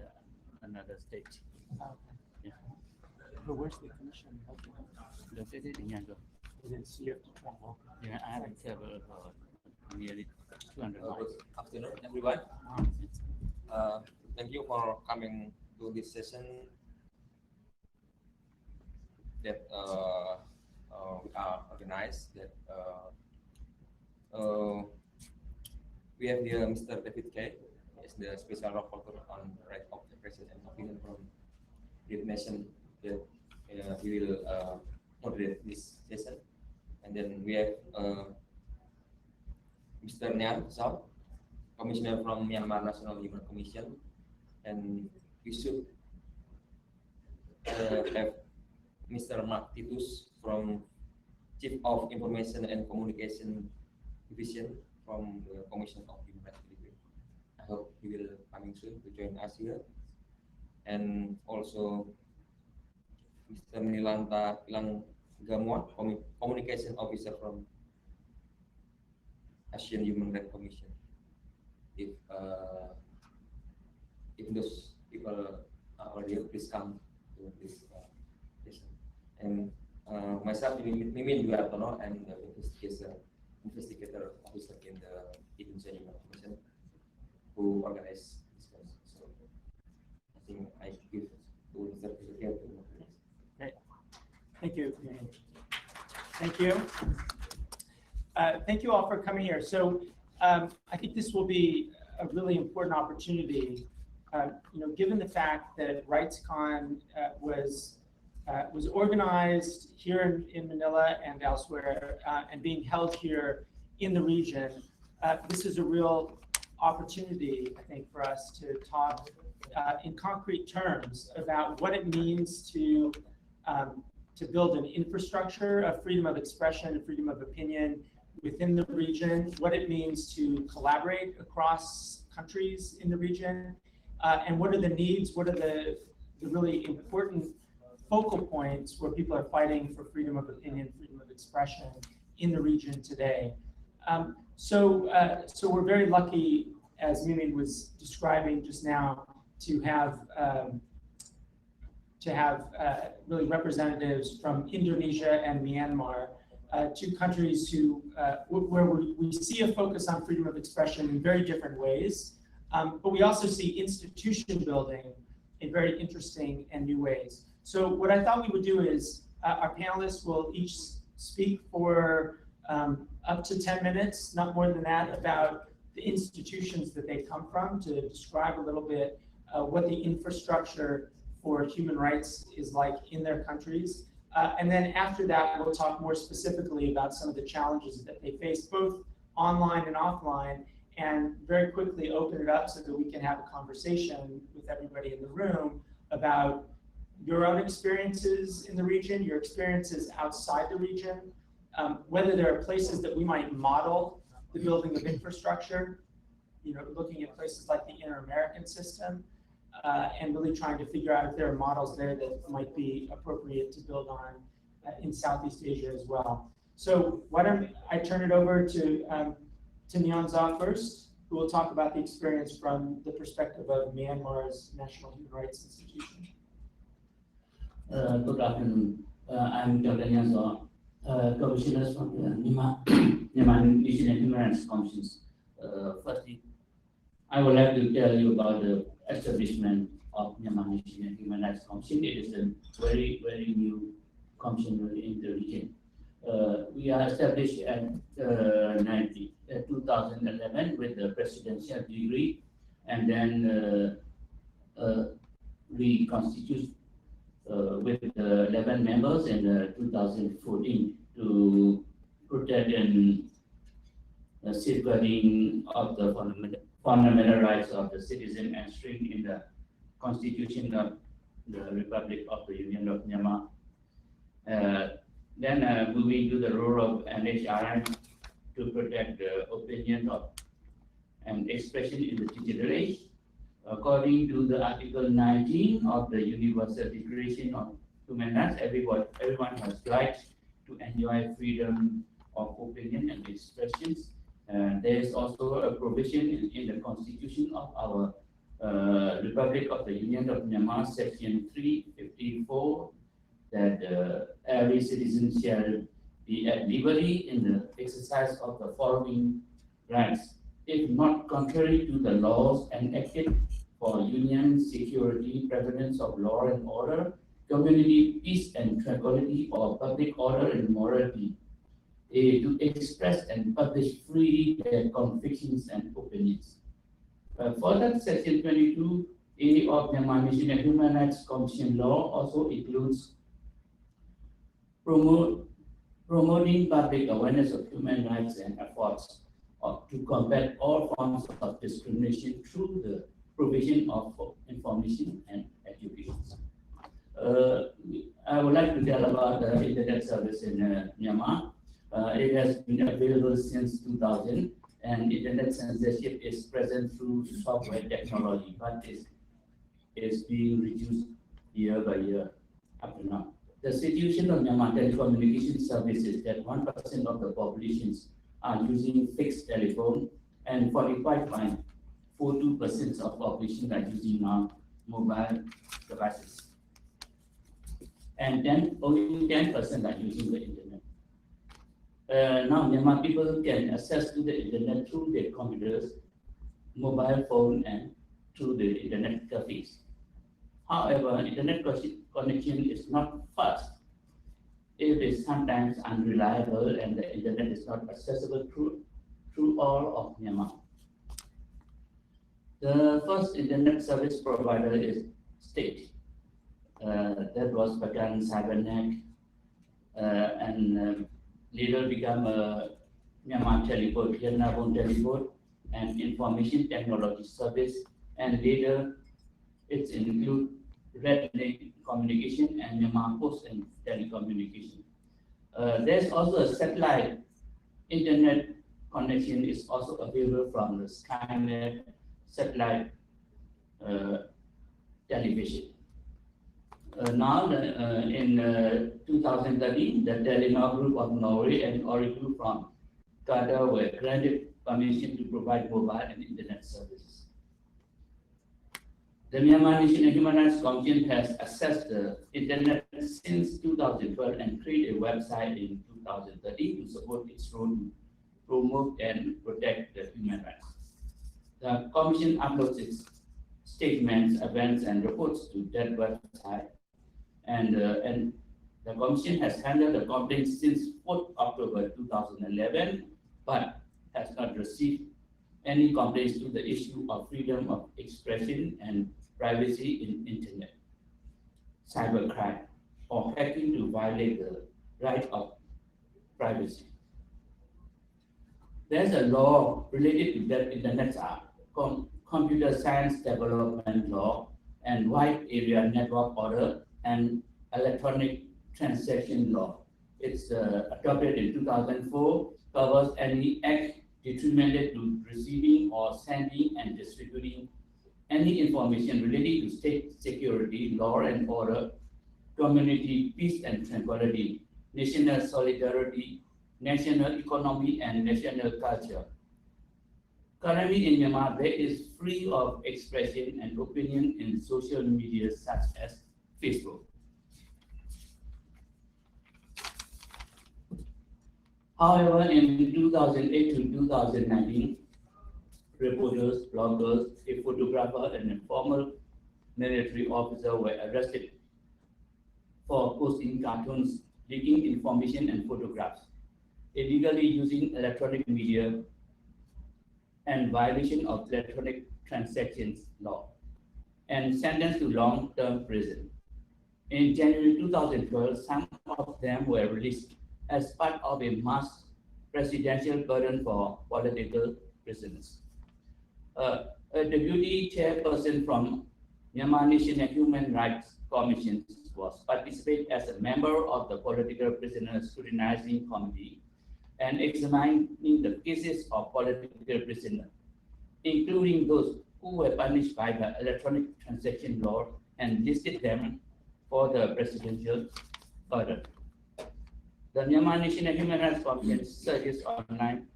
it's another state. Okay. Yeah. But where's the commission? Located in Yangon. It is, you have to travel. Yeah, I have traveled for nearly 200 miles. Good afternoon, everyone. Thank you for coming to this session that we are organized. That we have here Mr. David K. Is the special rapporteur on the right of expression and opinion from the nation. That he will moderate this session, and then we have Mr. Nyan Sao, Commissioner from Myanmar National Human Commission, and we should have Mr. Mark Titus from Chief of Information and Communication Division from the Commission of Human Rights. I hope he will coming soon to join us here, and also Mr. Nilanta Ilang Gamuan, Communication Officer from Asian Human Rights Commission. If those people are here, please come to this session. And myself, Mimin Duartono, I'm the investigator officer in the Indonesia Human Commission who organized this course. So I think I give to Mr. Secretary to organize. Great. Thank you. Thank you. Thank you all for coming here. So I think this will be a really important opportunity. Given the fact that RightsCon was organized here in Manila and elsewhere, and being held here in the region, this is a real opportunity, I think, for us to talk in concrete terms about what it means to build an infrastructure of freedom of expression and freedom of opinion within the region, what it means to collaborate across countries in the region, and what are the needs, what are the really important focal points where people are fighting for freedom of opinion, freedom of expression in the region today. So we're very lucky, as Mimin was describing just now, to have really representatives from Indonesia and Myanmar, two countries where we see a focus on freedom of expression in very different ways, but we also see institution building in very interesting and new ways. So what I thought we would do is our panelists will each speak for up to 10 minutes, not more than that, about the institutions that they come from, to describe a little bit what the infrastructure for human rights is like in their countries. And then after that, we'll talk more specifically about some of the challenges that they face, both online and offline, and very quickly open it up so that we can have a conversation with everybody in the room about your own experiences in the region, your experiences outside the region, whether there are places that we might model the building of infrastructure, looking at places like the Inter-American system, and really trying to figure out if there are models there that might be appropriate to build on in Southeast Asia as well. So why don't I turn it over to Nyan Za first, who will talk about the experience from the perspective of Myanmar's National Human Rights Institution. Good afternoon. I'm Dr. Nyan Za, Commissioner from the Myanmar National Human Rights Commission. Firstly, I would like to tell you about the establishment of Myanmar National Human Rights Commission. It is a very, very new commission in the region. We are established in 2011 with the presidential degree, and then we constitute with 11 members in 2014 to protect and safeguarding of the fundamental rights of the citizen and string in the Constitution of the Republic of the Union of Myanmar. Then moving to the role of NHRM to protect the opinion of and expression in the digital age. According to the Article 19 of the Universal Declaration of Human Rights, everyone has rights to enjoy freedom of opinion and expressions. There is also a provision in the Constitution of our Republic of the Union of Myanmar, Section 354, that every citizen shall be at liberty in the exercise of the following rights, if not contrary to the laws enacted for union, security, prevalence of law and order, community peace and tranquility, or public order and morality, to express and publish freely their convictions and opinions. Further, Section 22A of Myanmar National Human Rights Commission law also includes promoting public awareness of human rights and efforts to combat all forms of discrimination through the provision of information and education. I would like to tell about the internet service in Myanmar. It has been available since 2000, and internet censorship is present through software technology, but is being reduced year by year up to now. The situation of Myanmar telecommunication service is that 1% of the populations are using fixed telephone, and 45.42% of population are using mobile devices. And then only 10% are using the internet. Now Myanmar people can access to the internet through their computers, mobile phone, and through the internet cafes. However, internet connection is not fast. It is sometimes unreliable, and the internet is not accessible through all of Myanmar. The first internet service provider is state. That was Bagan Cybernet, and later become Myanmar Teleport, Vietnam Teleport, and Information Technology Service, and later it's include Red Link Communication and Myanmar Post and Telecommunication. There's also a satellite internet connection is also available from the Skynet satellite television. Now, in 2013, the Telenor Group of Norway and Oracle from Qatar were granted permission to provide mobile and internet services. The Myanmar National Human Rights Commission has accessed the internet since 2012 and created a website in 2013 to support its role to promote and protect the human rights. The Commission uploads its statements, events, and reports to that website, and the Commission has handled the complaints since 4th October 2011, but has not received any complaints to the issue of freedom of expression and privacy in internet, cybercrime, or hacking to violate the right of privacy. There's a law related to that Internet Act, Computer Science Development Law, and Wide Area Network Order, and Electronic Transaction Law. It's adopted in 2004, covers any act detrimental to receiving or sending and distributing any information relating to state security, law and order, community peace and tranquility, national solidarity, national economy, and national culture. Currently in Myanmar, there is freedom of expression and opinion in social media such as Facebook. However, in 2008 to 2019, reporters, bloggers, a photographer, and a former military officer were arrested for posting cartoons, leaking information and photographs, illegally using electronic media, and violation of electronic transactions law, and sentenced to long-term prison. In January 2012, some of them were released as part of a mass presidential pardon for political prisoners. A deputy chairperson from Myanmar National Human Rights Commission was participated as a member of the Political Prisoners Scrutinizing Committee and examining the cases of political prisoners, including those who were punished by the electronic transaction law, and listed them for the presidential pardon. The Myanmar National Human Rights Commission searches online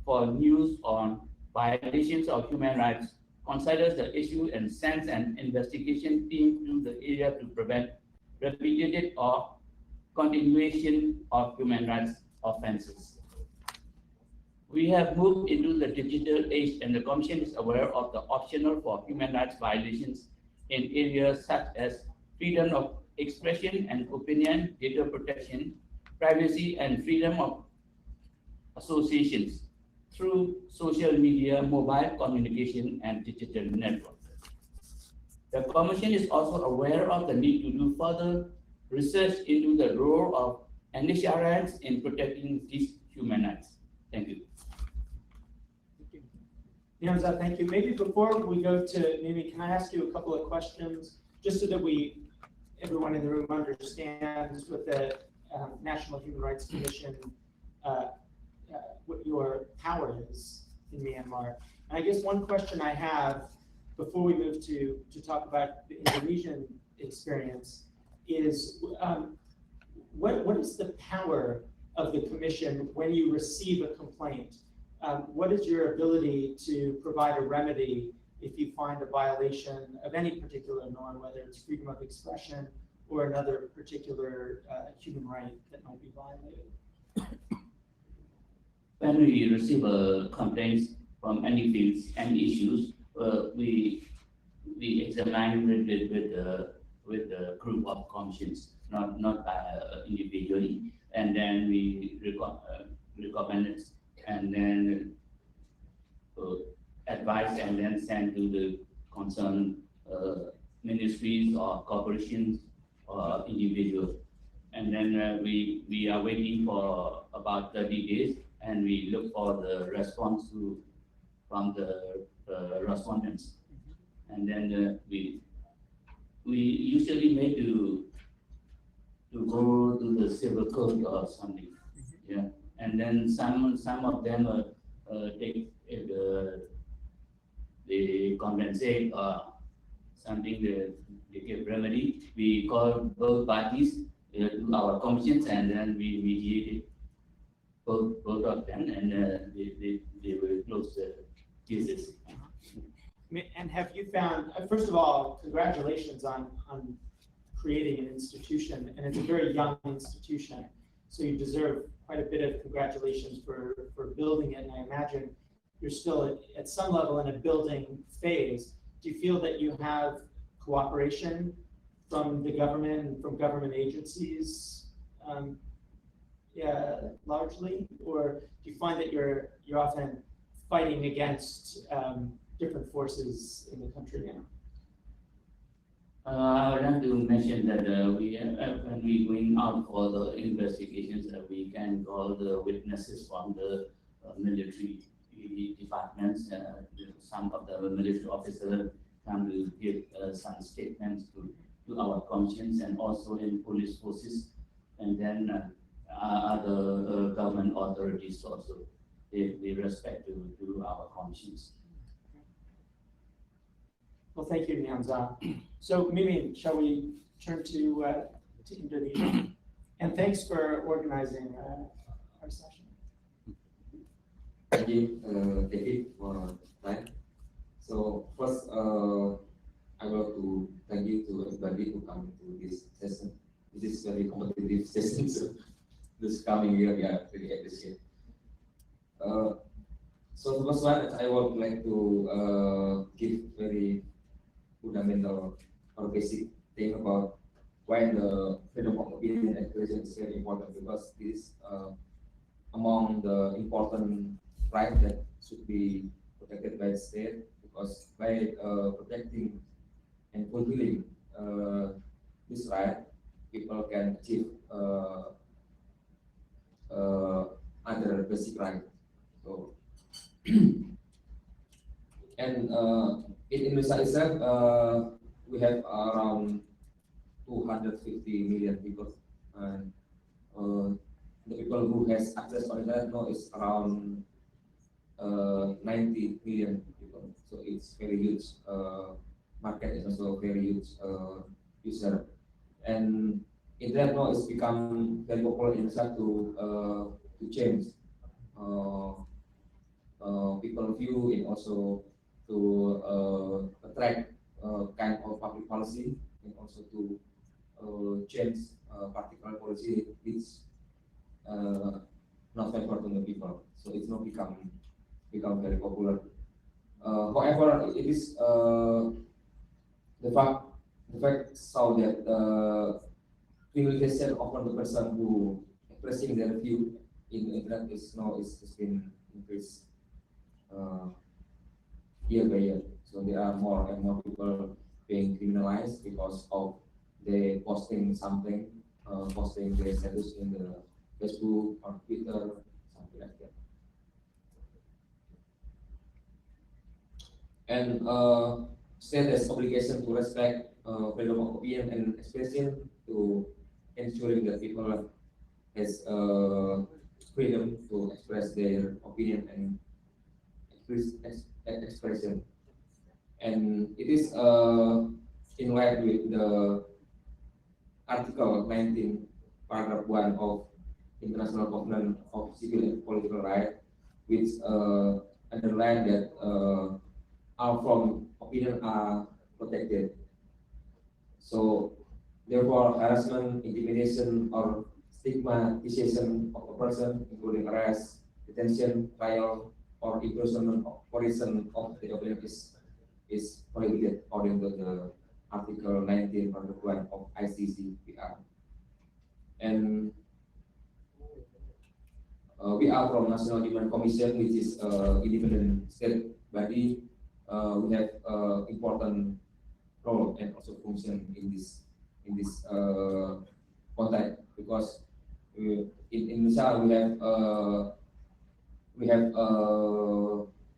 for news on violations of human rights considers the issue and sends an investigation team to the area to prevent repeated or continuation of human rights offenses. We have moved into the digital age, and the Commission is aware of the optional for human rights violations in areas such as freedom of expression and opinion, data protection, privacy, and freedom of associations through social media, mobile communication, and digital networks. The Commission is also aware of the need to do further research into the role of NHRIs in protecting these human rights. Thank you. Niamza, thank you. Maybe before we go to Mimi, can I ask you a couple of questions, just so that everyone in the room understands what the National Human Rights Commission, what your power is in Myanmar. And I guess one question I have before we move to talk about the Indonesian experience is, what is the power of the Commission when you receive a complaint? What is your ability to provide a remedy if you find a violation of any particular norm, whether it's freedom of expression or another particular human right that might be violated? When we receive complaints from any fields, any issues, we examine it with a group of commissions, not individually, and then we recommend it, and then advise, and then send to the concerned ministries or corporations or individuals. And then we are waiting for about 30 days, and we look for the response from the respondents. And then we usually make to go to the civil code or something. Yeah. And then some of them take they compensate or something, they give remedy. We call both parties to our commissions, and then we mediate it, both of them, and they will close the cases. And have you found, first of all, congratulations on creating an institution, and it's a very young institution, so you deserve quite a bit of congratulations for building it, and I imagine you're still at some level in a building phase. Do you feel that you have cooperation from the government and from government agencies, largely, or do you find that you're often fighting against different forces in the country now? I would like to mention that when we going out for the investigations, we can call the witnesses from the military departments. Some of the military officers come to give some statements to our commissions, and also in police forces, and then other government authorities also. They respect to our commissions. Well, thank you, Niamza. So, Mimi, shall we turn to Indonesia? And thanks for organizing our session. Thank you, David, for time. So first, I want to thank you to everybody who come to this session. This is very competitive session, so this coming year, we are really appreciate. So the first one, I would like to give very fundamental or basic thing about why the freedom of opinion and expression is very important, because this is among the important rights that should be protected by the state, because by protecting and fulfilling this right, people can achieve other basic rights. So, and in Indonesia itself, we have around 250 million people, and the people who has access to internet now is around 90 million people. So it's very huge market, is also very huge user, and internet now is become very popular in Indonesia to change people view and also to attract kind of public policy and also to change particular policy which not favorable to the people. So it's not become very popular. However, it is the fact so that criminalization of the person who expressing their view in the internet is now is been increased year by year. So there are more and more people being criminalized because of they posting something, posting their status in the Facebook or Twitter, something like that. And state has obligation to respect freedom of opinion and expression to ensuring that people has freedom to express their opinion and expression. And it is in line with the Article 19, Paragraph 1 of International Covenant of Civil and Political Rights, which underline that all forms of opinion are protected. So, therefore, harassment, intimidation, or stigmatization of a person, including arrest, detention, trial, or imprisonment of prison of the opinion is prohibited according to the Article 19, Paragraph 1 of ICCPR. And we are from National Human Commission, which is independent state body. We have important role and also function in this context because in Indonesia we have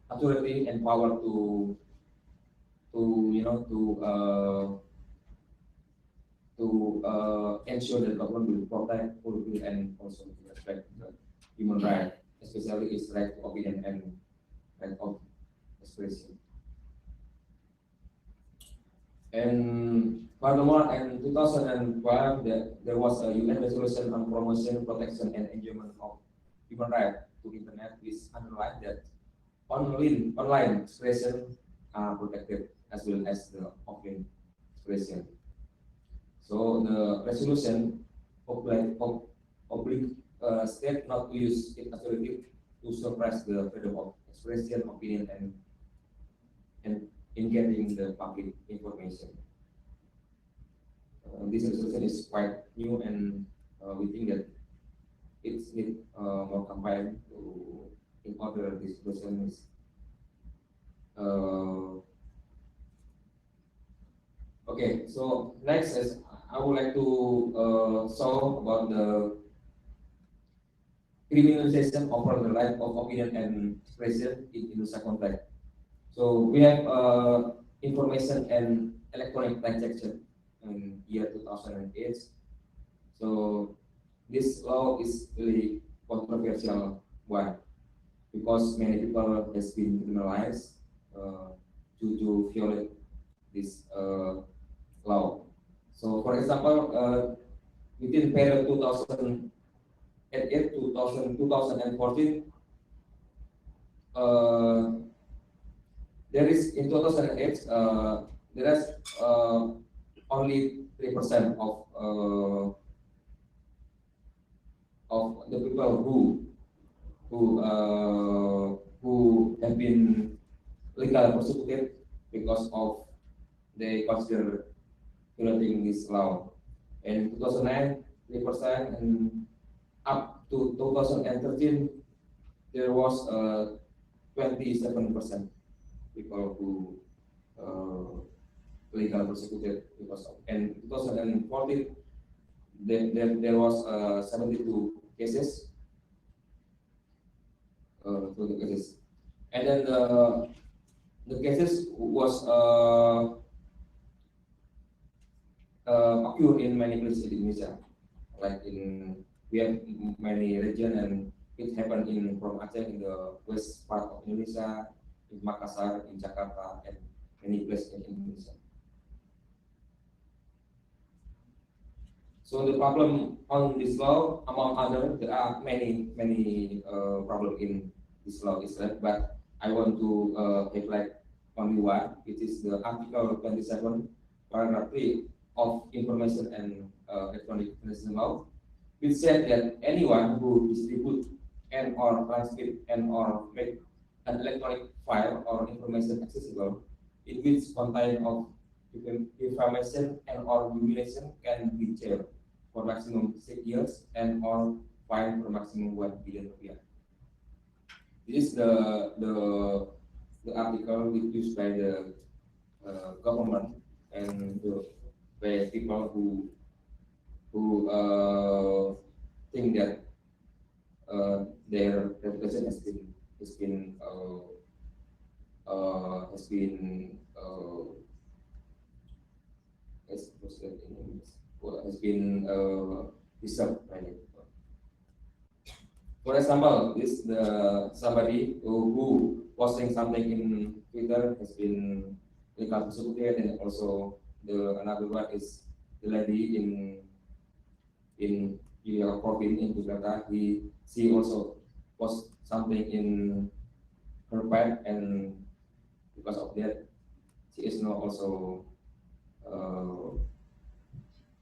authority and power to ensure that government will protect, fulfill, and also respect the human right, especially its right to opinion and right of expression. And furthermore, in 2012, there was a UN resolution on promotion, protection, and enjoyment of human rights to internet, which underlined that online expression are protected as well as the offline expression. So the resolution obliged state not to use its authority to suppress the freedom of expression, opinion, and in getting the public information. This resolution is quite new, and we think that it's need more campaign to in order this resolution is. Okay, so next is I would like to show about the criminalization of the right of opinion and expression in Indonesia context. So we have information and electronic transaction in year 2008. So this law is really controversial one because many people has been criminalized to violate this law. So for example, within period 2008 to 2014, there is in 2008 there is only 3% of the people who have been legally persecuted because of they consider violating this law. In 2009, 3%, and up to 2013, there was 27% people who legally persecuted because of. And in 2014, there was 72 cases. And then the cases was occur in many places in Indonesia, like we have many regions, and it happened from Aceh in the west part of Indonesia, in Makassar, in Jakarta, and many places in Indonesia. So the problem on this law, among others, there are many problems in this law, Israel, but I want to highlight only one, which is the Article 27, Paragraph 3 of Information and Electronic Communication Law, which said that anyone who distributes and or transmit and or make an electronic file or information accessible in which content of information and or humiliation can be jailed for maximum 6 years and or fined for maximum 1 billion rupiah. This is the article used by the government and by people who think that their reputation has been deserved by it. For example, this somebody who posting something in Twitter has been legal persecuted, and also another one is the lady in your province in Jakarta. She also post something in her page, and because of that, she is now also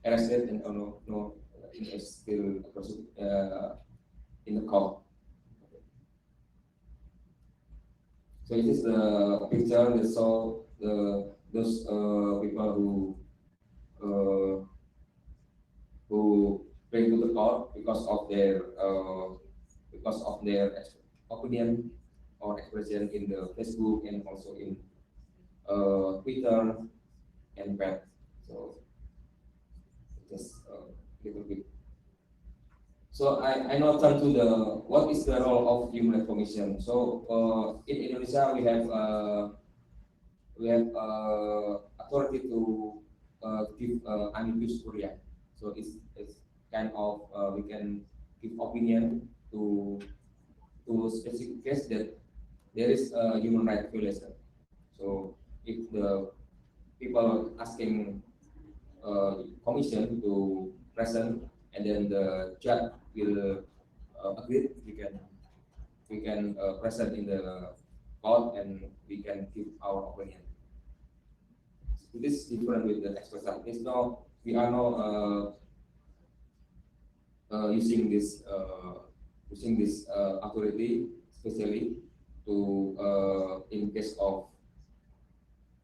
arrested and is still in the court. So it is the picture that show those people who bring to the court because of their opinion or expression in the Facebook and also in Twitter and web. So just a little bit. So I now turn to what is the role of Human Rights Commission. So in Indonesia we have authority to give amicus curiae. So it's kind of we can give opinion to specific case that there is a human rights violation. So if the people asking commission to present, and then the judge will agree, we can present in the court and we can give our opinion. So this is different with the expression. It's now we are now using this authority especially to in case of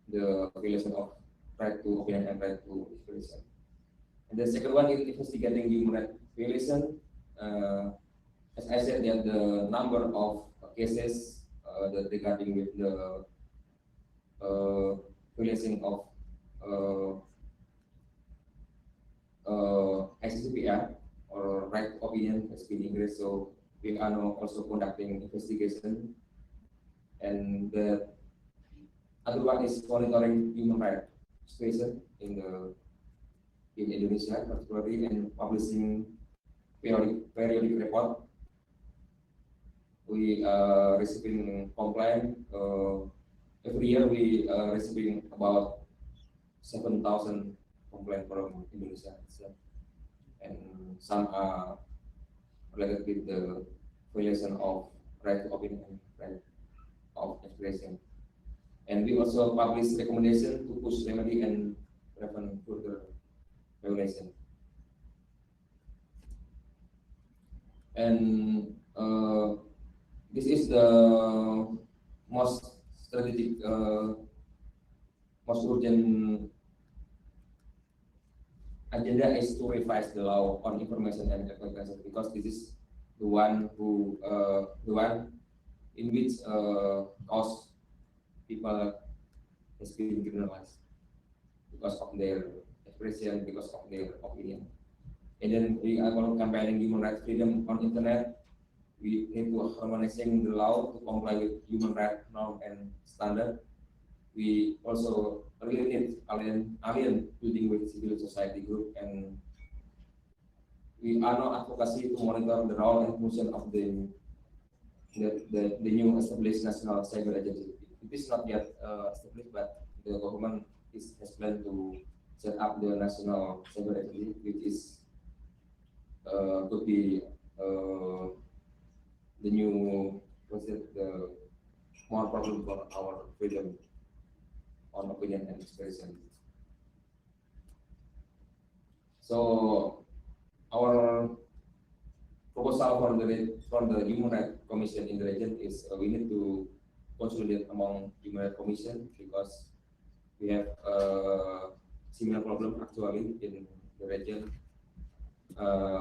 the violation of right to opinion and right to expression. And the second one is investigating human rights violation. As I said, that the number of cases that regarding with the violation of ICCPR or right to opinion has been increased. So we are now also conducting investigation, and the other one is monitoring human rights situation in Indonesia, particularly, and publishing periodic report. We are receiving complaint every year. We are receiving about 7,000 complaints from Indonesia itself, and some are related with the violation of right to opinion and right of expression. And we also publish recommendation to push remedy and prevent further violation. And this is the most strategic, most urgent agenda is to revise the law on information and communication, because this is the one in which cause people has been criminalized because of their expression, because of their opinion. And then we are campaigning human rights freedom on internet. We need to harmonizing the law to comply with human rights norm and standard. We also really need alien building with civil society group, and we are now advocacy to monitor the role and function of the new established national cyber agency. It is not yet established, but the government has planned to set up the national cyber agency, which is could be the new the more problem for our freedom on opinion and expression. So our proposal from the Human Rights Commission in the region is we need to consolidate among Human Rights Commission because we have similar problem actually in the region.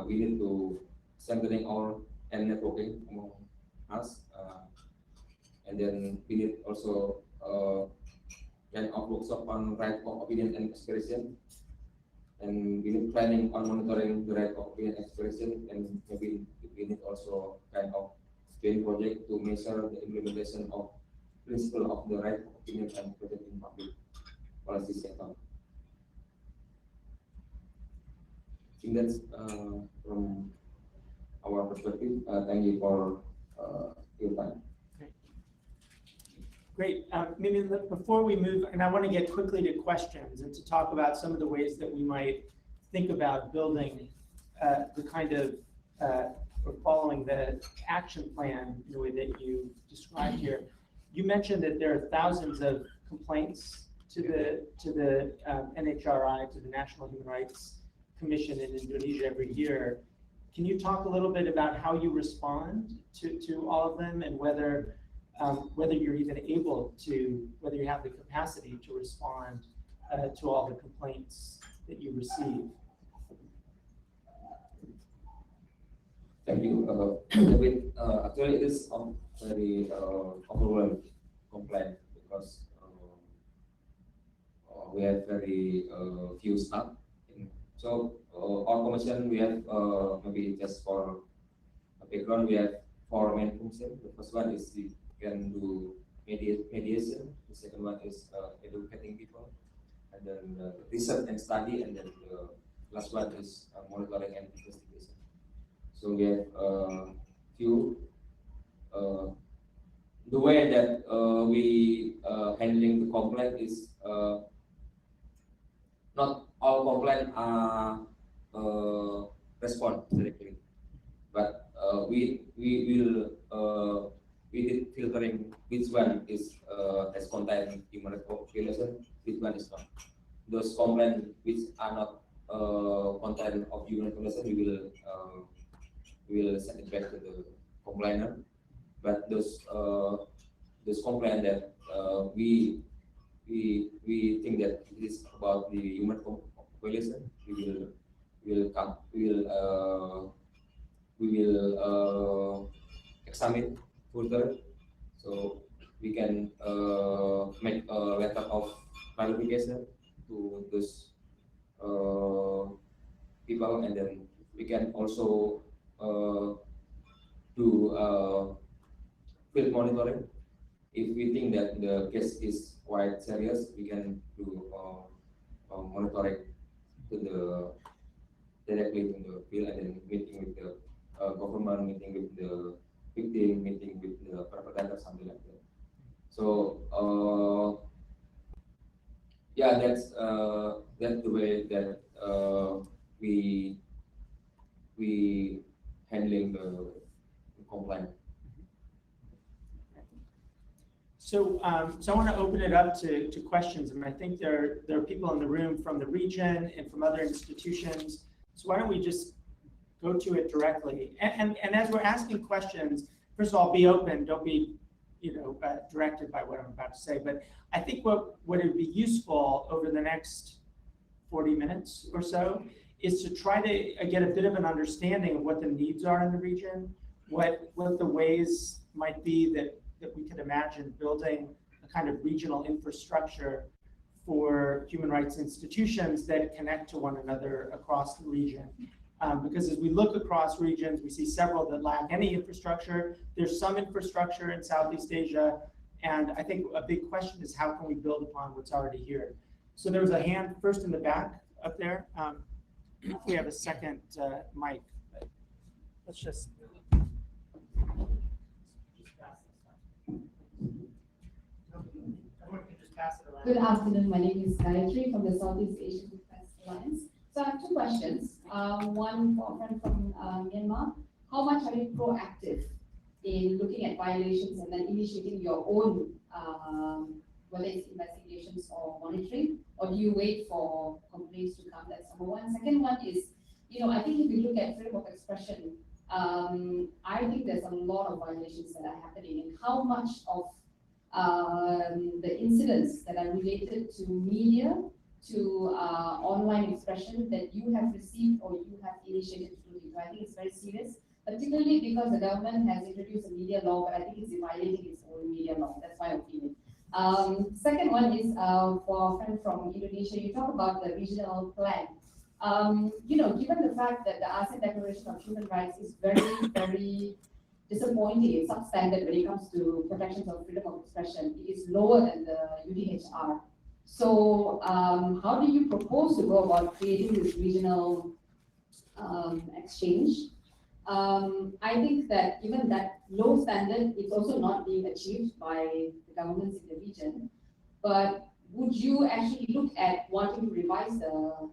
We need to strengthening our and networking among us, and then we need also kind of workshop on right of opinion and expression, and we need planning on monitoring the right of opinion and expression, and maybe we need also kind of joint project to measure the implementation of principle of the right of opinion and expression in public policy sector. I think that's from our perspective. Thank you for your time. Great. Maybe before we move, and I want to get quickly to questions and to talk about some of the ways that we might think about building the kind of or following the action plan in the way that you described here. You mentioned that there are thousands of complaints to the NHRI, to the National Human Rights Commission in Indonesia every year. Can you talk a little bit about how you respond to all of them, and whether you're even able to, whether you have the capacity to respond to all the complaints that you receive? Thank you. Actually, it is a very overwhelming complaint because we have very few staff. So our commission, we have maybe just for a background, we have 4 main functions. The first one is we can do mediation. The second one is educating people, and then research and study, and then the last one is monitoring and investigation. So we have few. The way that we handling the complaint is not all complaints are respond directly, but we did filtering which one is has contained human rights violation, which one is not. Those complaints which are not content of human rights violation, we will send it back to the complainant. But those complaints that we think that it is about the human violation, we will examine further, so we can make a letter of clarification to those people, and then we can also do field monitoring. If we think that the case is quite serious, we can do monitoring to the directly to the field, and then meeting with the government, meeting with the victim, meeting with the perpetrator, something like that. So yeah, that's the way that we handling the complaint. So, so I want to open it up to questions, and I think there are people in the room from the region and from other institutions. So why don't we just go to it directly? And as we're asking questions, first of all, be open. Don't be, directed by what I'm about to say. But I think what would be useful over the next 40 minutes or so is to try to get a bit of an understanding of what the needs are in the region, what the ways might be that we could imagine building a kind of regional infrastructure for human rights institutions that connect to one another across the region. Because as we look across regions, we see several that lack any infrastructure. There's some infrastructure in Southeast Asia, and I think a big question is how can we build upon what's already here? So there was a hand first in the back up there. If we have a second mic, let's just. Good afternoon. My name is Gayatri from the Southeast Asian Defense Alliance. So I have 2 questions. One for a friend from Myanmar. How much are you proactive in looking at violations and then initiating your own whether it's investigations or monitoring, or do you wait for complaints to come? That's number one. Second one is, I think if you look at freedom of expression, I think there's a lot of violations that are happening, and how much of the incidents that are related to media, to online expression that you have received or you have initiated to do. I think it's very serious, particularly because the government has introduced a media law, but I think it's violating its own media law. That's my opinion. Second one is for a friend from Indonesia. You talk about the regional plan. Given the fact that the ASEAN Declaration on Human Rights is very, very disappointing, it's substandard when it comes to protections of freedom of expression. It is lower than the UDHR. So how do you propose to go about creating this regional exchange? I think that given that low standard, it's also not being achieved by the governments in the region. But would you actually look at wanting to revise the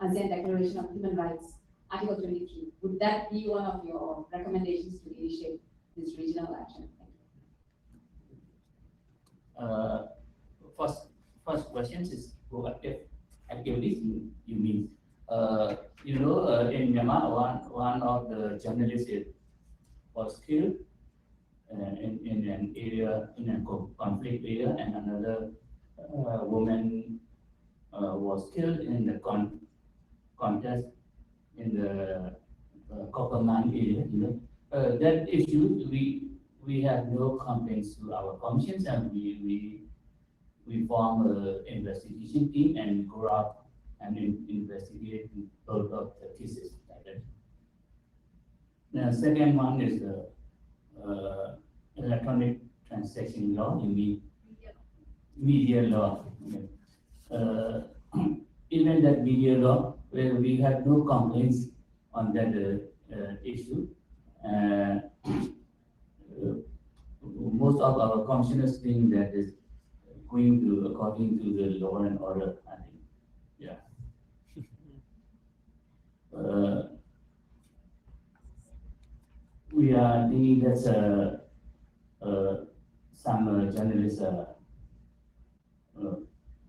ASEAN Declaration of Human Rights, Article 23? Would that be one of your recommendations to initiate this regional action? First question is proactive activities. You mean in Myanmar, one of the journalists was killed in an area, in a conflict area, and another woman was killed in the contest in the copper mine area. That issue, we have no complaints to our commissions, and we form an investigation team and go out and investigate both of the cases like that. The second one is the electronic transaction law. You mean media law. Even that media law, where we have no complaints on that issue. Most of our commissioners think that is going to according to the law and order. I think, yeah. We are thinking that some journalists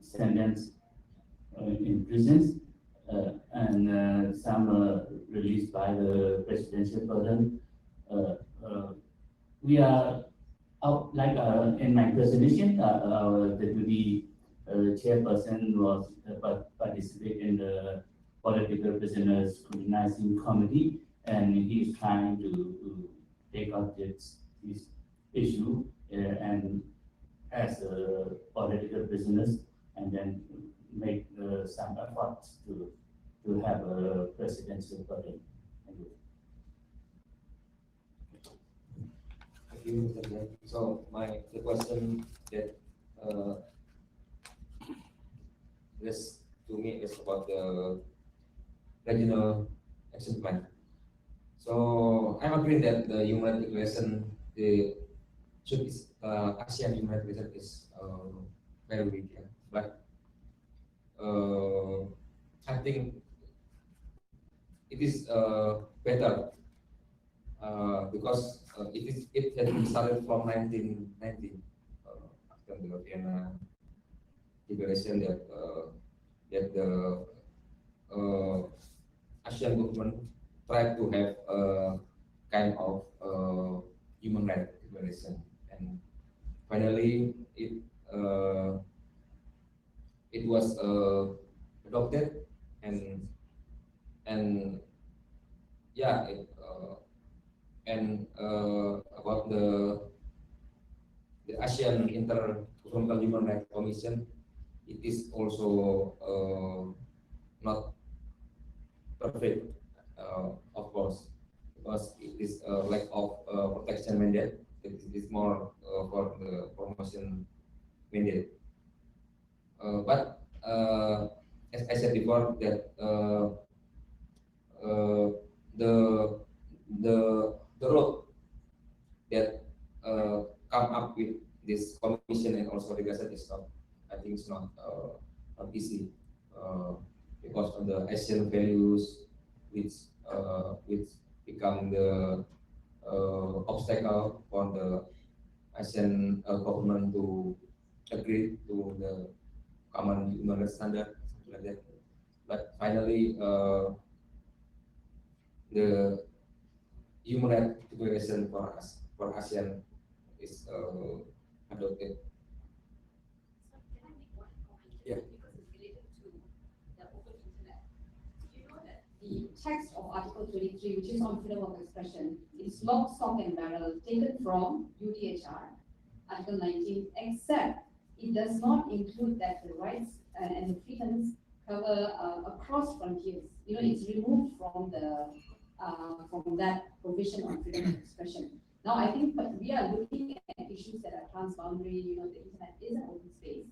sentenced in prisons, and some released by the presidential pardon. We are out, like in my presentation, our deputy chairperson was participate in the political prisoners scrutinizing committee, and he is trying to take up this issue and as political prisoners, and then make some efforts to have a presidential pardon. Thank you, Mr. Glenn. So the question that this to me is about the regional action plan. So I'm agreeing that the human rights declaration, the ASEAN human rights declaration is very weak, yeah. But I think it is better because it has been started from 1990 after the Vienna Declaration that the ASEAN government tried to have a kind of human rights declaration, and finally it was adopted, and yeah, about the ASEAN Intergovernmental Human Rights Commission, it is also not perfect, of course, because it is a lack of protection mandate. It is more for the promotion mandate. But as I said before, that the road that come up with this commission and also regulation is not, I think it's not easy because of the ASEAN values which become the obstacle for the ASEAN government to agree to the common human rights standard, something like that. But finally, the human rights declaration for us for ASEAN is adopted. So can I make one comment? Yeah. Because it's related to the open internet. You know that the text of Article 23, which is on freedom of expression, is lock, stock, and barrel taken from UDHR, Article 19, except it does not include that the rights and the freedoms cover across frontiers. You know, it's removed from that provision on freedom of expression. Now, I think but we are looking at issues that are transboundary. You know, the internet is an open space.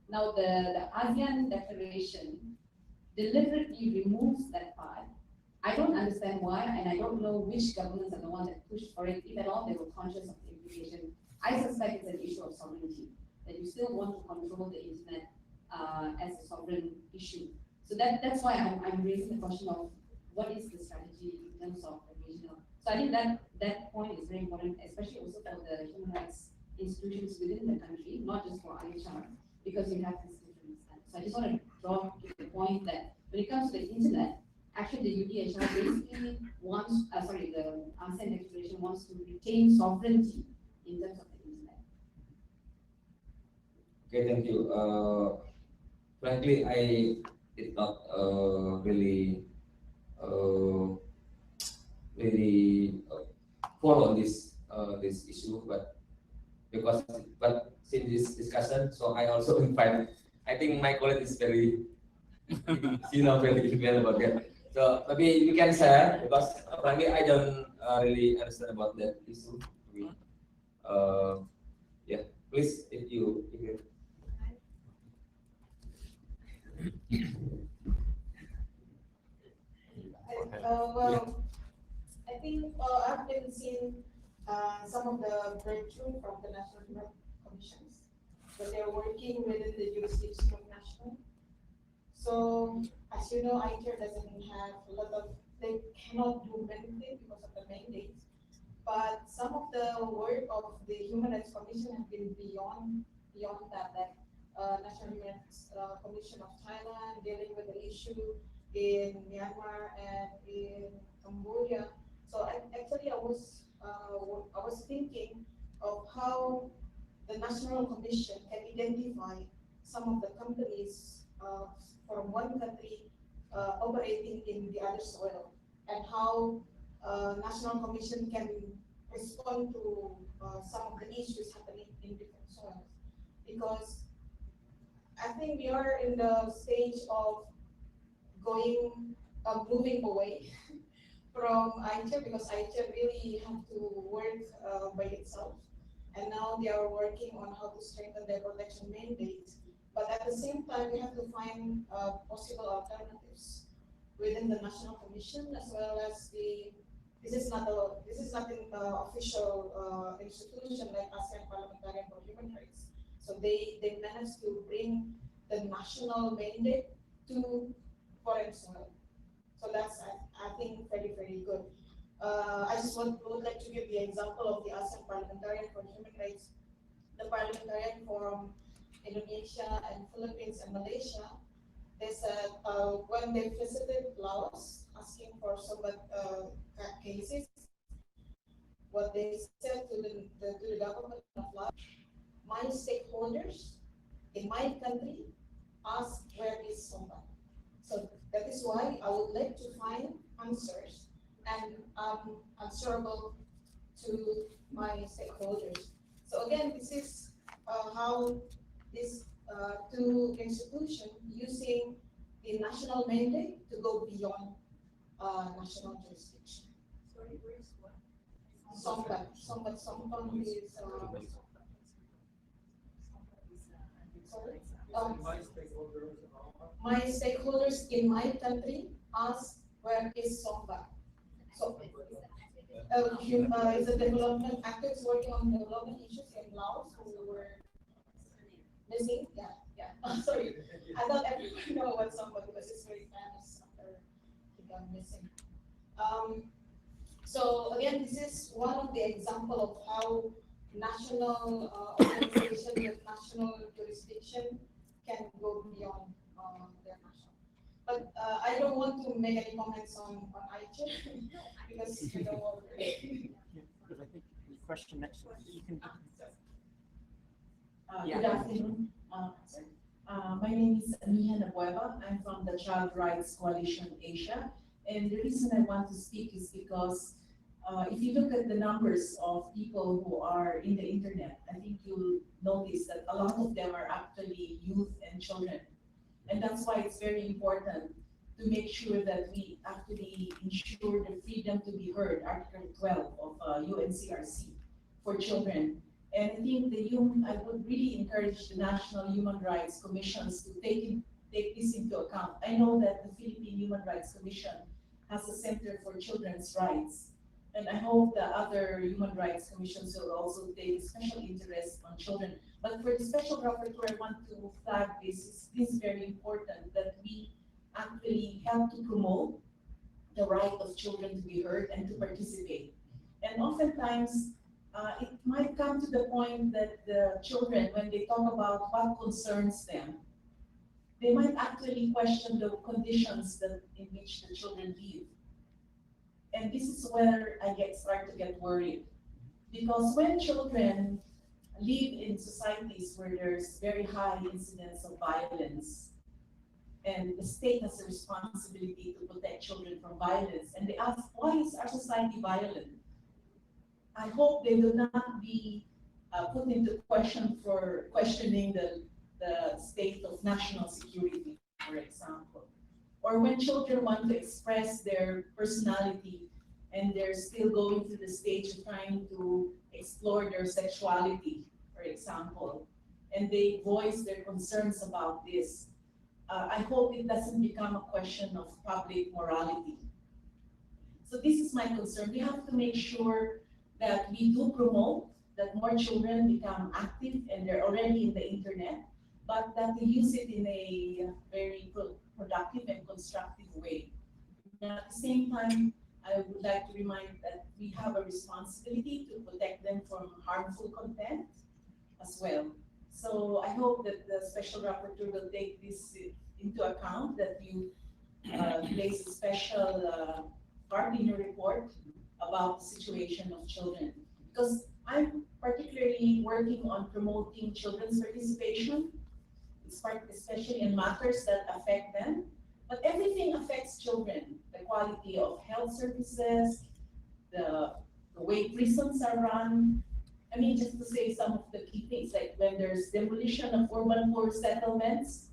Now, the ASEAN Declaration deliberately removes that part. I don't understand why, and I don't know which governments are the ones that pushed for it. If at all, they were conscious of the implication. I suspect it's an issue of sovereignty, that you still want to control the internet as a sovereign issue. So that's why I'm raising the question of what is the strategy in terms of the regional. So I think that point is very important, especially also for the human rights institutions within the country, not just for IHR, because you have this different stance. So I just want to draw to the point that when it comes to the internet, actually the UDHR basically wants, the ASEAN Declaration wants to retain sovereignty in terms of the internet. Okay, thank you. Frankly, I did not really follow this issue, but since this discussion, so I also invite. I think my colleague is very very well about that. So maybe you can share because frankly I don't really understand about that issue. Yeah, please if you. Well, I think I've been seeing some of the breakthrough from the national human commissions, but they're working within the jurisdiction of national. So, as you know, ITER doesn't have a lot of, they cannot do anything because of the mandate. But some of the work of the Human Rights Commission have been beyond that. National Human Rights Commission of Thailand dealing with the issue in Myanmar and in Cambodia. So I was thinking of how the National Commission can identify some of the companies from one country operating in the other soil, and how National Commission can respond to some of the issues happening in different soils. Because I think we are in the stage of moving away from ITER, because ITER really have to work by itself. And now they are working on how to strengthen their protection mandate. But at the same time, we have to find possible alternatives within the National Commission, as well as this is not an official institution like ASEAN Parliamentarian for Human Rights. So they managed to bring the national mandate to foreign soil. So that's, I think, very, very good. I just would like to give the example of the ASEAN Parliamentarian for Human Rights, the Parliamentarian from Indonesia and Philippines and Malaysia. They said when they visited Laos asking for some cases, what they said to the government of Laos, my stakeholders in my country ask where is Sombat. So that is why I would like to find answers and answerable to my stakeholders. So again, this is how these two institutions using the national mandate to go beyond national jurisdiction. Sorry, where's what? Sombat is my stakeholders in my country ask where is Sombat. So is a development activists working on development issues in Laos who were missing. Yeah. Sorry, I thought everyone know what Sombat, because it's very famous after he got missing. So again, this is one of the example of how national organization with national jurisdiction can go beyond their national. But I don't want to make any comments on ICHIP because we don't want to. Yeah, but I think the question next, you can. Good afternoon. My name is Amiha Nabueva. I'm from the Child Rights Coalition Asia. And the reason I want to speak is because if you look at the numbers of people who are in the internet, I think you'll notice that a lot of them are actually youth and children. And that's why it's very important to make sure that we actually ensure the freedom to be heard, Article 12 of UNCRC for children. And I think I would really encourage the National Human Rights Commissions to take this into account. I know that the Philippine Human Rights Commission has a Center for Children's Rights. And I hope the other human rights commissions will also take special interest on children. But for the special rapporteur, I want to flag this is very important that we actually help to promote the right of children to be heard and to participate. And oftentimes, it might come to the point that the children, when they talk about what concerns them, they might actually question the conditions in which the children live. And this is where I start to get worried. Because when children live in societies where there's very high incidence of violence, and the state has a responsibility to protect children from violence, and they ask, why is our society violent? I hope they will not be put into question for questioning the state of national security, for example. Or when children want to express their personality and they're still going through the stage of trying to explore their sexuality, for example, and they voice their concerns about this, I hope it doesn't become a question of public morality. So this is my concern. We have to make sure that we do promote that more children become active and they're already in the internet, but that they use it in a very productive and constructive way. And at the same time, I would like to remind that we have a responsibility to protect them from harmful content as well. So I hope that the special rapporteur will take this into account, that you place a special part in your report about the situation of children. Because I'm particularly working on promoting children's participation, especially in matters that affect them. But everything affects children, the quality of health services, the way prisons are run. I mean, just to say some of the key things, like when there's demolition of urban poor settlements,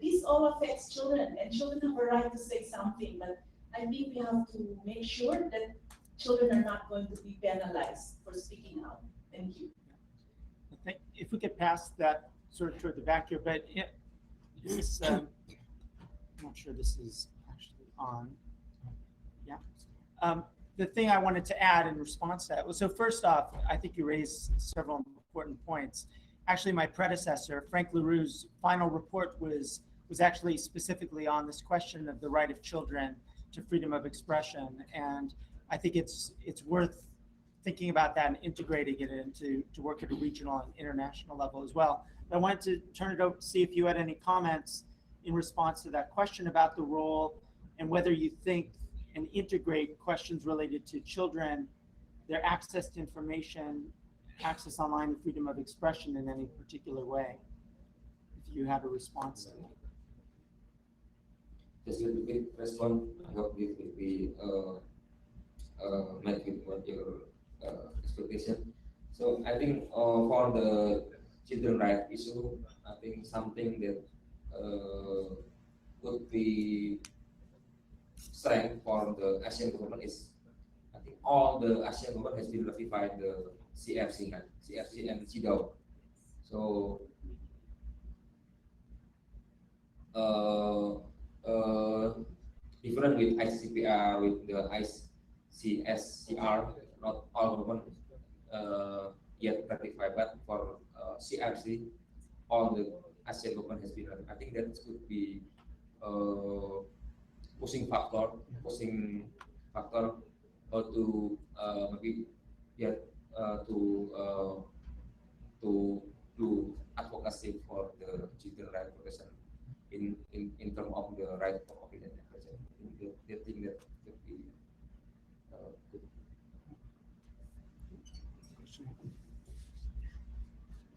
this all affects children, and children have a right to say something. But I think we have to make sure that children are not going to be penalized for speaking out. Thank you. I think if we could pass that sort of toward the back here, but this, I'm not sure this is actually on. Yeah. The thing I wanted to add in response to that was, so first off, I think you raised several important points. Actually, my predecessor, Frank LaRue's final report was actually specifically on this question of the right of children to freedom of expression. And I think it's worth thinking about that and integrating it into to work at a regional and international level as well. But I wanted to turn it over to see if you had any comments in response to that question about the role and whether you think and integrate questions related to children, their access to information, access online, and freedom of expression in any particular way. If you have a response to that. Just a little bit respond. I hope it will be met with what your expectation. So I think for the children right issue, I think something that would be strength for the Asian government is, I think all the Asian government has been ratified the CFC, right? CFC and CEDAW. So different with ICCPR, with the ICSCR, not all government yet ratified, but for CFC, all the ASEAN government has been ratified. I think that could be pushing factor how to maybe get to do advocacy for the digital right protection in terms of the right of opinion expression. They think that could be good.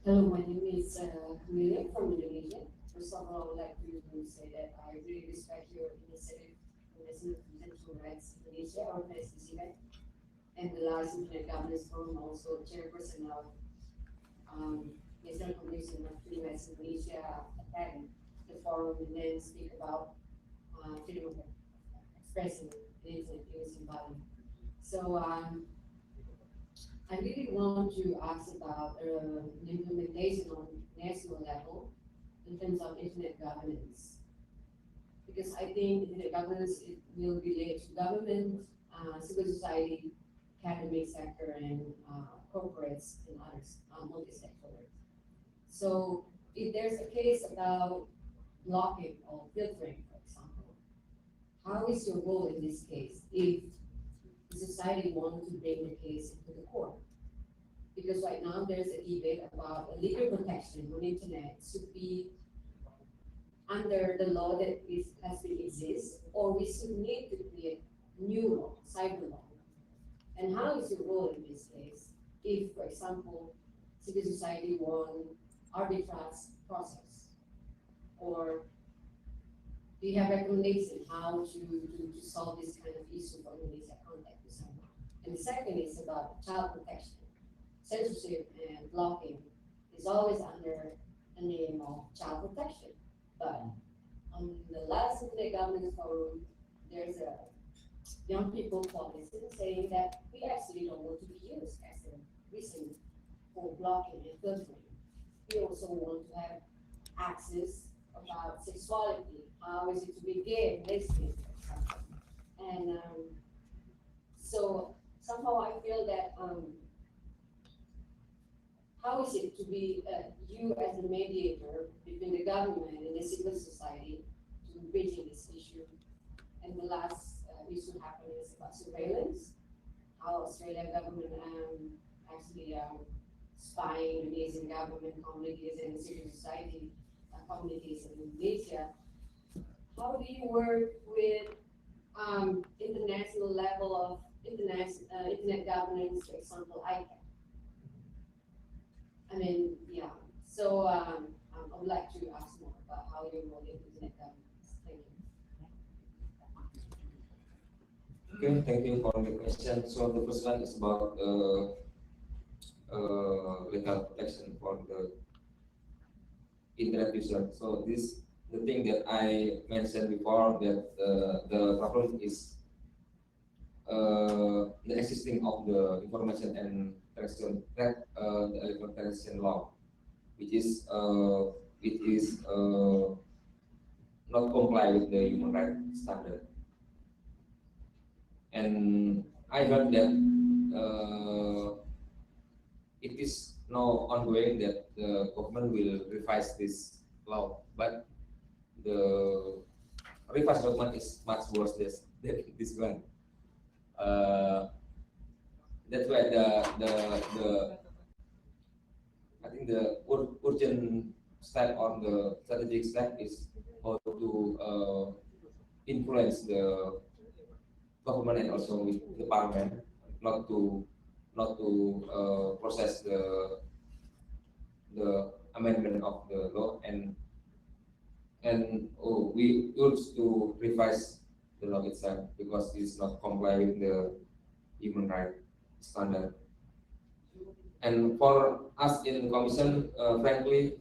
Hello, my name is Miriam from Indonesia. First of all, I would like to say that I really respect your initiative, National Rights Indonesia, organized this event, and the last Internet Governance Forum, also chairperson of National Commission of Freedom Rights Indonesia, attend the forum and then speak about freedom of expressing the internet use in Bali. So I really want to ask about the implementation on national level in terms of internet governance. Because I think internet governance it will relate to government, civil society, academic sector, and corporates and others, multi-stakeholders. So if there's a case about blocking or filtering, for example, how is your role in this case if the society wanted to bring the case into the court? Because right now there's a debate about a legal protection on internet should be under the law that has been exist, or we should need to create new law, cyber law. And how is your role in this case if, for example, civil society won arbitrage process, or do you have recommendation how to solve this kind of issue for Indonesia context with someone? And the second is about child protection. Censorship and blocking is always under the name of child protection. But on the last Internet Governance Forum, there's a young people policy saying that we actually don't want to be used as a reason for blocking and filtering. We also want to have access about sexuality. How is it to be gay, lesbian, for example? And so somehow I feel that how is it to be you as a mediator between the government and the civil society to bridging this issue? And the last issue happened is about surveillance, how Australian government actually spying Indonesian government communities and civil society communities in Indonesia. How do you work with international level of internet governance, for example, ICANN? I mean, yeah. So I would like to ask more about how you roll in internet governance. Thank you. Okay, thank you for the question. So the first one is about legal protection for the internet user. So this the thing that I mentioned before, that the problem is the existing of the information and transaction the electronic transaction law, which is not comply with the human rights standard. And I heard that it is now ongoing that the government will revise this law, but the revised document is much worse than this one. That's why I think the urgent step or the strategic step is how to influence the government and also with the parliament not to process the amendment of the law, and we urge to revise the law itself because it's not comply with the human right standard. And for us in the commission, frankly,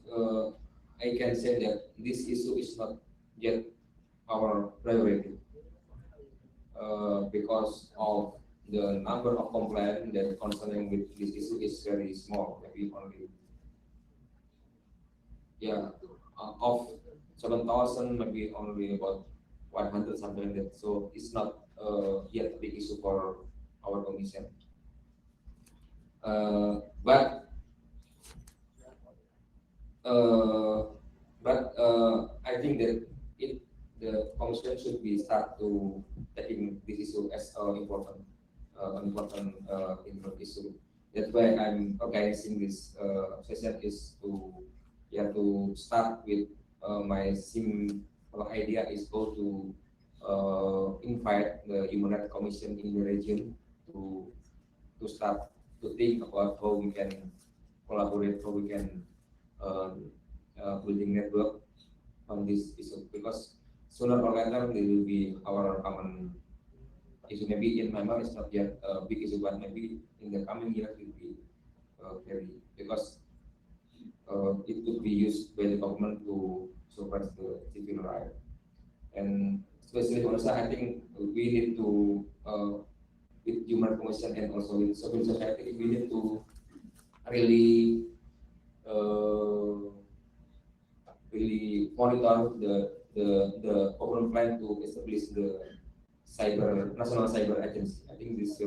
I can say that this issue is not yet our priority because of the number of complaints that concerning with this issue is very small, maybe only of 7,000, maybe only about 100 something like that. So it's not yet a big issue for our commission. But I think that the commission should be start to taking this issue as important issue. that's why I'm organizing this session is to to start with my simple idea is go to invite the Human Rights Commission in the region to start to think about how we can collaborate, how we can building network on this issue, because sooner or later they will be our common issue. Maybe in Myanmar it's not yet a big issue, but maybe in the coming years will be very, because it could be used by the government to suppress the civil right. And especially also, I think we need to, with human commission and also with civil society, we need to really, really monitor the overall plan to establish the national cyber agency. I think this is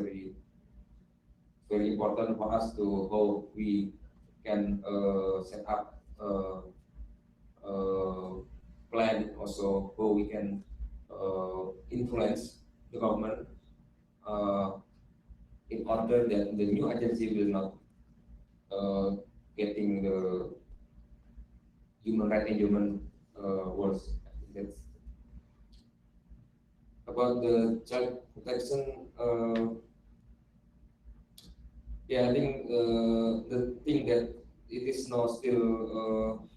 very important for us to how we can set up plan, also how we can influence the government in order that the new agency will not getting the human right and human words. I think that's about the child protection. Yeah, I think the thing that it is now still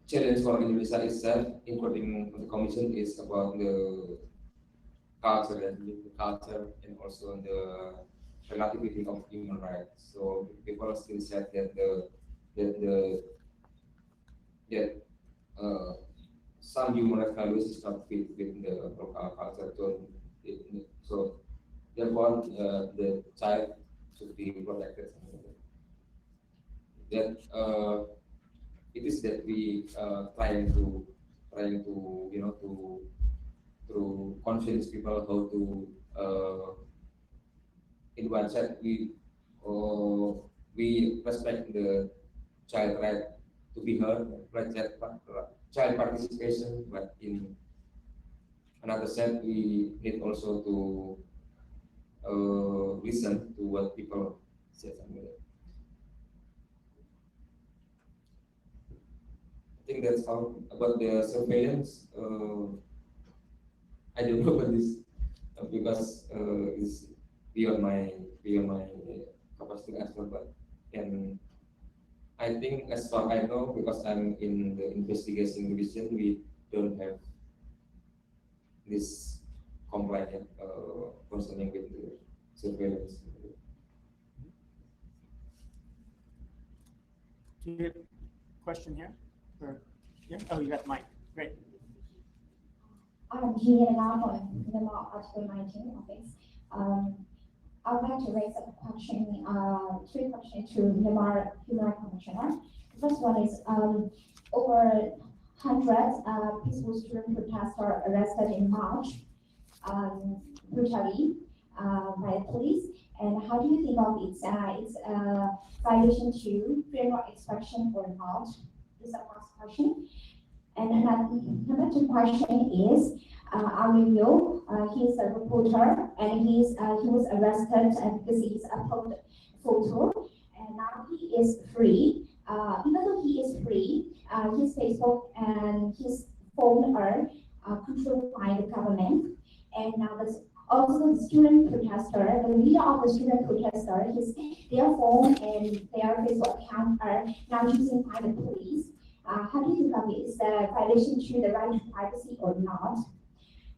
challenge for Indonesia itself, including the Commission, is about the culture and also the relativity of human rights. So people still said that that some human rights values is not fit with the local culture. So therefore, the child should be protected. That it is that we trying to to convince people how to in one side we respect the child right to be heard, child participation, but in another side we need also to listen to what people say. I think that's all about the surveillance. I don't know about this because it's beyond my capacity as well. But and I think as far I know, because I'm in the investigation division, we don't have this complaint concerning with the surveillance. Do you have a question here? Or, yeah? Oh, you got the mic. Great. I'm Juliana from the Article 19 office. I would like to raise a question, three questions to Myanmar Human Rights Commissioner. The first one is over 100 peaceful student protesters arrested in March brutally by the police. And how do you think of its violation to freedom of expression or not? This is the first question. And another two question is, Aurelio, he's a reporter and he was arrested because he's uploaded photo, and now he is free. Even though he is free, his Facebook and his phone are controlled by the government. And now there's also the student protester, the leader of the student protester, their phone and their Facebook account are now used by the police. How do you think of it? Is the violation to the right to privacy or not?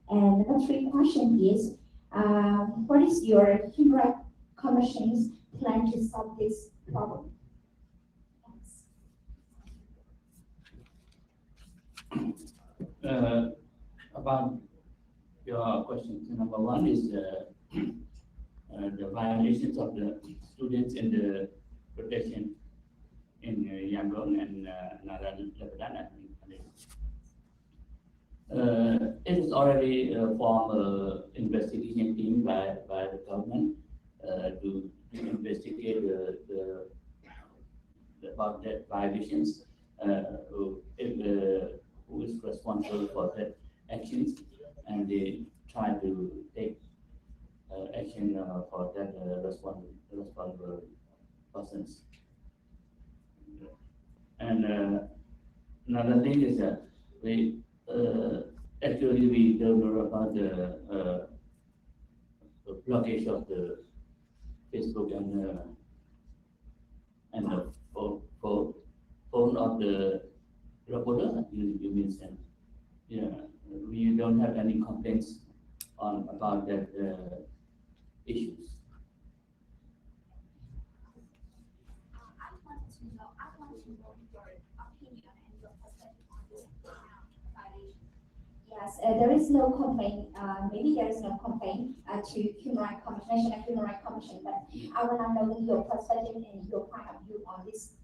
And the third question is, what is your Human Rights Commission's plan to solve this problem? Thanks. About your questions, number one is the violations of the students in the protection in Yangon and Lebanon. I think. It is already formed an investigation team by the government to investigate about that violations, who is responsible for that actions, and they try to take action for that responsible persons. And another thing is that we actually we don't know about the blockage of the Facebook and the phone of the reporter. You mentioned, yeah, we don't have any complaints on about that issues. I want to know your opinion and your perspective on this violation. Yes, there is no complaint, maybe there is no complaint to Human Rights Commission, National Human Rights Commission, but I want to know your perspective and your point of view on these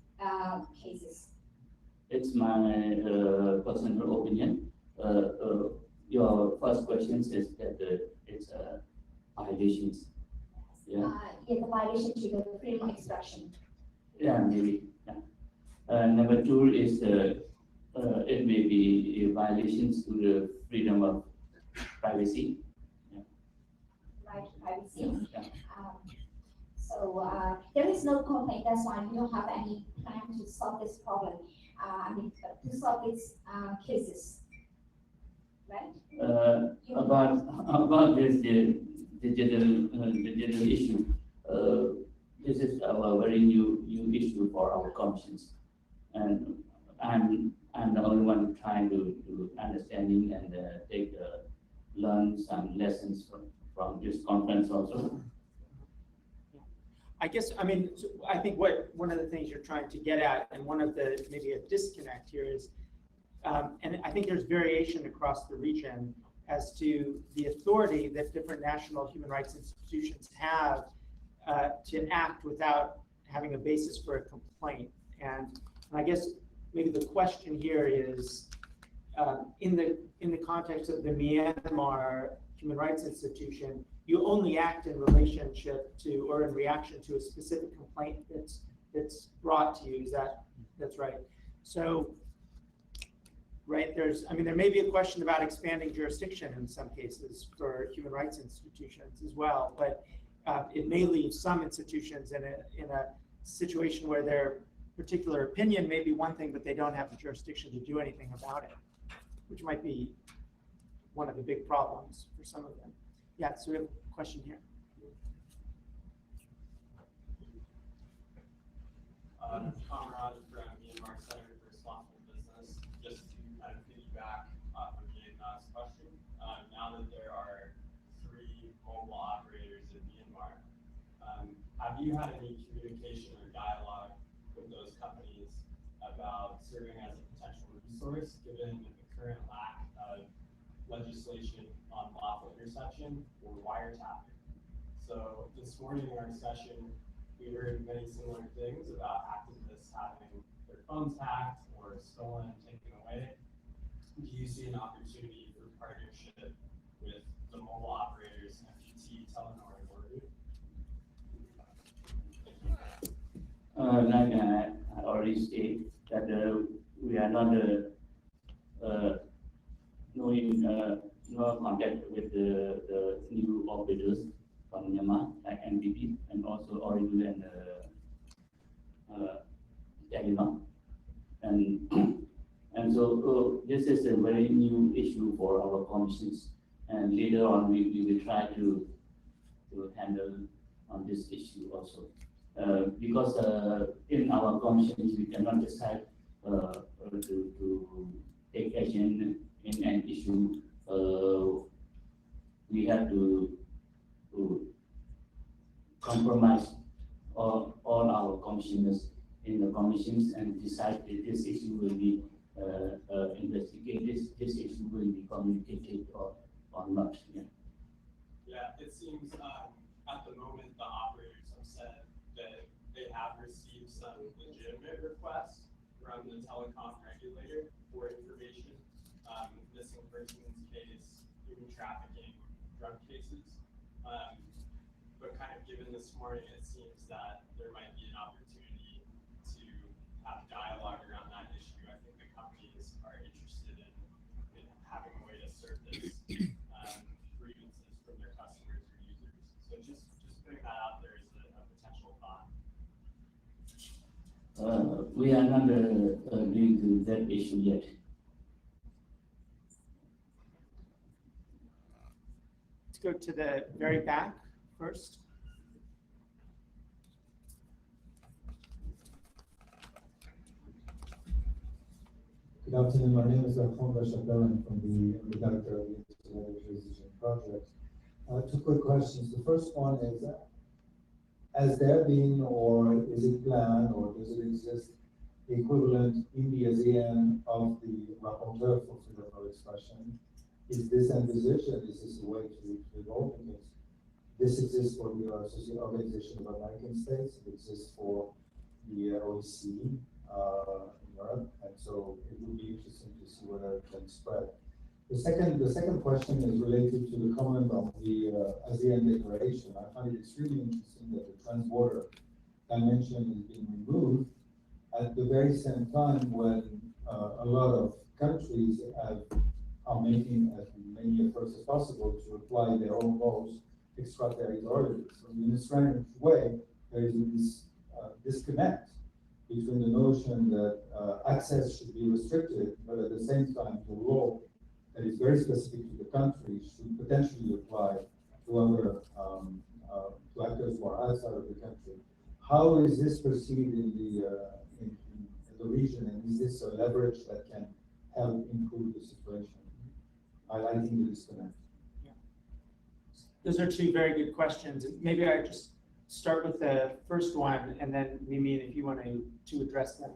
cases. It's my personal opinion. Your first question is that it's violations. Yeah. Yeah, the violation to the freedom of expression. Yeah, maybe. Yeah. Number two is it may be violations to the freedom of privacy. Yeah. Right, privacy. Yeah. So there is no complaint. That's why we don't have any plan to solve this problem. I mean, to solve these cases, right? About this digital issue. This is a very new issue for our commissions, and I'm the only one trying to understanding and learn some lessons from this conference also. I guess, I mean, so I think one of the things you're trying to get at, and one of the, maybe a disconnect here is, and I think there's variation across the region as to the authority that different national human rights institutions have to act without having a basis for a complaint. And I guess maybe the question here is, in the context of the Myanmar Human Rights Institution, you only act in relationship to or in reaction to a specific complaint that's brought to you. That's right? So, right, there may be a question about expanding jurisdiction in some cases for human rights institutions as well, but it may leave some institutions in a situation where their particular opinion may be one thing, but they don't have the jurisdiction to do anything about it, which might be one of the big problems for some of them. Yeah, so we have a question here. Conrad from Myanmar Center for Responsible Business. Just to kind of piggyback off of Jane's question, now that there are 3 mobile operators in Myanmar, have you had any communication or dialogue with those companies about serving as a potential resource, given the current lack of legislation on lawful interception or wiretapping? So this morning in our session, we heard many similar things about activists having their phones hacked or stolen and taken away. Do you see an opportunity for partnership with the mobile operators, MPT, Telenor, and Ooredoo? Like I already stated that we are not no contact with the new operators from Myanmar, like MPP and also Ooredoo and Telenor. And so this is a very new issue for our commissions, and later on we will try to handle on this issue also. Because in our commissions we cannot decide to take action in an issue. We have to compromise all our commissioners in the commissions and decide if this issue will be investigated, this issue will be communicated or not. Yeah. Yeah, it seems at the moment the operators have said that they have received some legitimate requests from the telecom regulator for information, missing persons case, human trafficking, drug cases. But kind of given this morning, it seems that there might be an opportunity to have dialogue around that issue. I think the companies are interested in having a way to serve this grievances from their customers or users. we are not doing to that issue yet. Let's go to the very back first. Good afternoon. My name is Alfonso Chaperon from the Director of the Internet Transition Project. Two quick questions. The first one is, has there been, or is it planned, or does it exist, the equivalent in the ASEAN of the Rapporteur for Freedom of Expression? Is this envisaged, and is this a way to evolve? Because this exists for the Organization of American States, it exists for the OECD in Europe, and so it would be interesting to see whether it can spread. The second question is related to the comment on the ASEAN Declaration. I find it extremely interesting that the transborder dimension is being removed at the very same time when a lot of countries are making as many efforts as possible to apply their own laws extraterritorially. So in a strange way, there is this disconnect between the notion that access should be restricted, but at the same time, the law that is very specific to the country should potentially apply to other to actors who are outside of the country. How is this perceived in the region, and is this a leverage that can help improve the situation? I think the disconnect. Yeah. Those are two very good questions. Maybe I just start with the first one, and then Mimi, if you want to address them.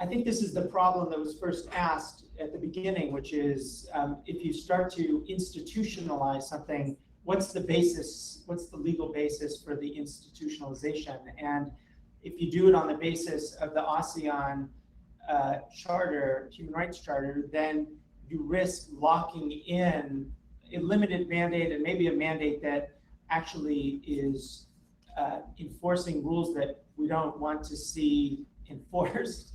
I think this is the problem that was first asked at the beginning, which is if you start to institutionalize something, what's the basis, what's the legal basis for the institutionalization? And if you do it on the basis of the ASEAN charter, human rights charter, then you risk locking in a limited mandate, and maybe a mandate that actually is enforcing rules that we don't want to see enforced.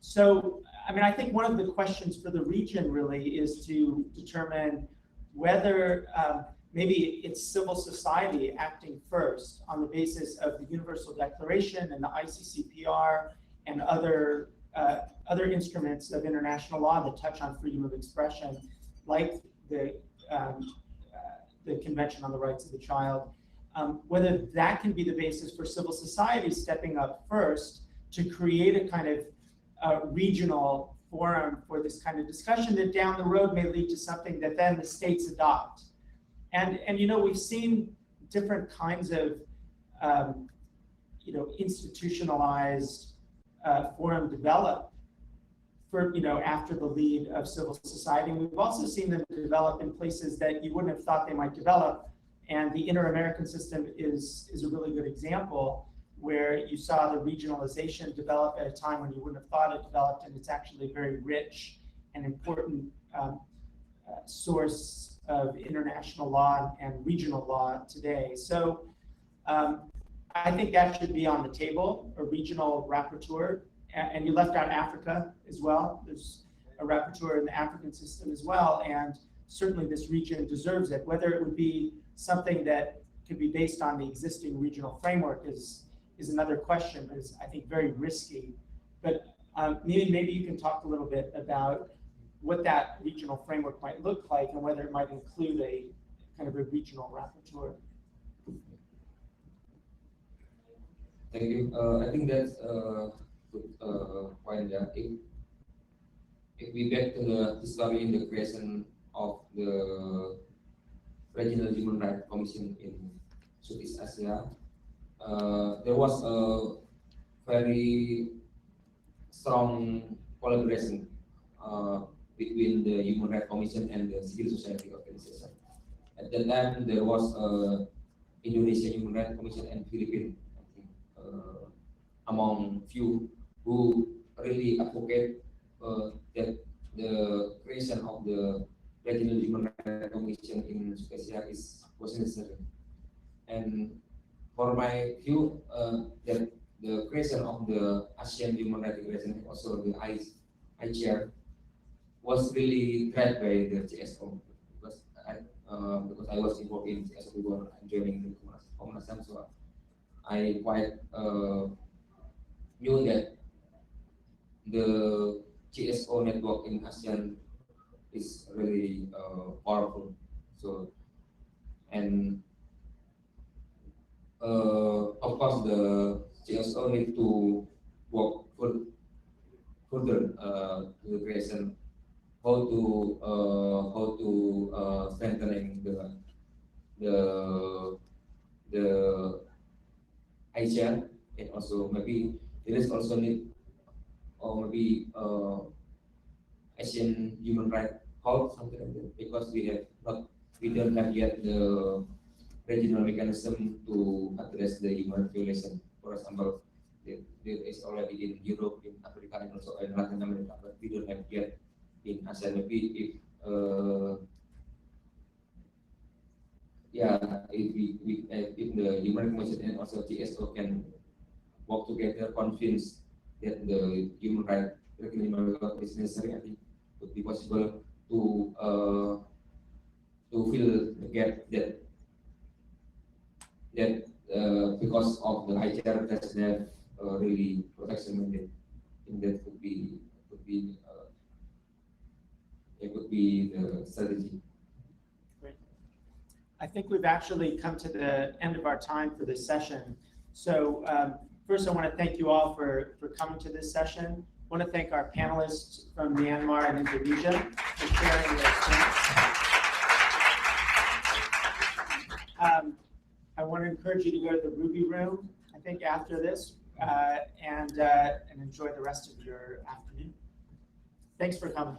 So, I mean, I think one of the questions for the region really is to determine whether maybe it's civil society acting first on the basis of the Universal Declaration and the ICCPR and other instruments of international law that touch on freedom of expression, like the Convention on the Rights of the Child, whether that can be the basis for civil society stepping up first to create a kind of regional forum for this kind of discussion that down the road may lead to something that then the states adopt. And you know, we've seen different kinds of institutionalized forum develop for, after the lead of civil society. And we've also seen them develop in places that you wouldn't have thought they might develop. And the Inter-American system is a really good example, where you saw the regionalization develop at a time when you wouldn't have thought it developed, and it's actually a very rich and important source of international law and regional law today. So I think that should be on the table, a regional rapporteur. And you left out Africa as well. There's a rapporteur in the African system as well, and certainly this region deserves it. Whether it would be something that could be based on the existing regional framework is another question, but it's, I think, very risky. But maybe you can talk a little bit about what that regional framework might look like, and whether it might include a kind of a regional rapporteur. Thank you. I think that's a good point. Yeah. If we get to the history in the creation of the Regional Human Rights Commission in Southeast Asia, there was a very strong collaboration between the Human Rights Commission and the civil society organization. At that time, there was Indonesian Human Rights Commission and Philippines, I think, among few who really advocate that the creation of the Regional Human Rights Commission in Asia was necessary. And for my view, that the creation of the ASEAN Human Rights Declaration, also the I chair, was really led by the CSO, because I was involved in CSO before joining the Komnas HAM. So I quite knew that the GSO network in ASEAN is really powerful. So, and of course, the GSO need to work further to the creation how to strengthening the Asia, and also maybe there is also need or maybe Asian human rights code, something like that, because we don't have yet the regional mechanism to address the human violation. For example, there is already in Europe, in Africa, and also in Latin America, but we don't have yet in ASEAN. Maybe if if the human commission and also GSO can work together, convince that the human rights is necessary, I think it would be possible to fill the gap that because of the ICR doesn't have really protection mandate. I think that could be it could be the strategy. Great. I think we've actually come to the end of our time for this session. So first, I want to thank you all for coming to this session. I want to thank our panelists from Myanmar and Indonesia for sharing their experience. I want to encourage you to go to the Ruby Room, I think, after this, and enjoy the rest of your afternoon. Thanks for coming.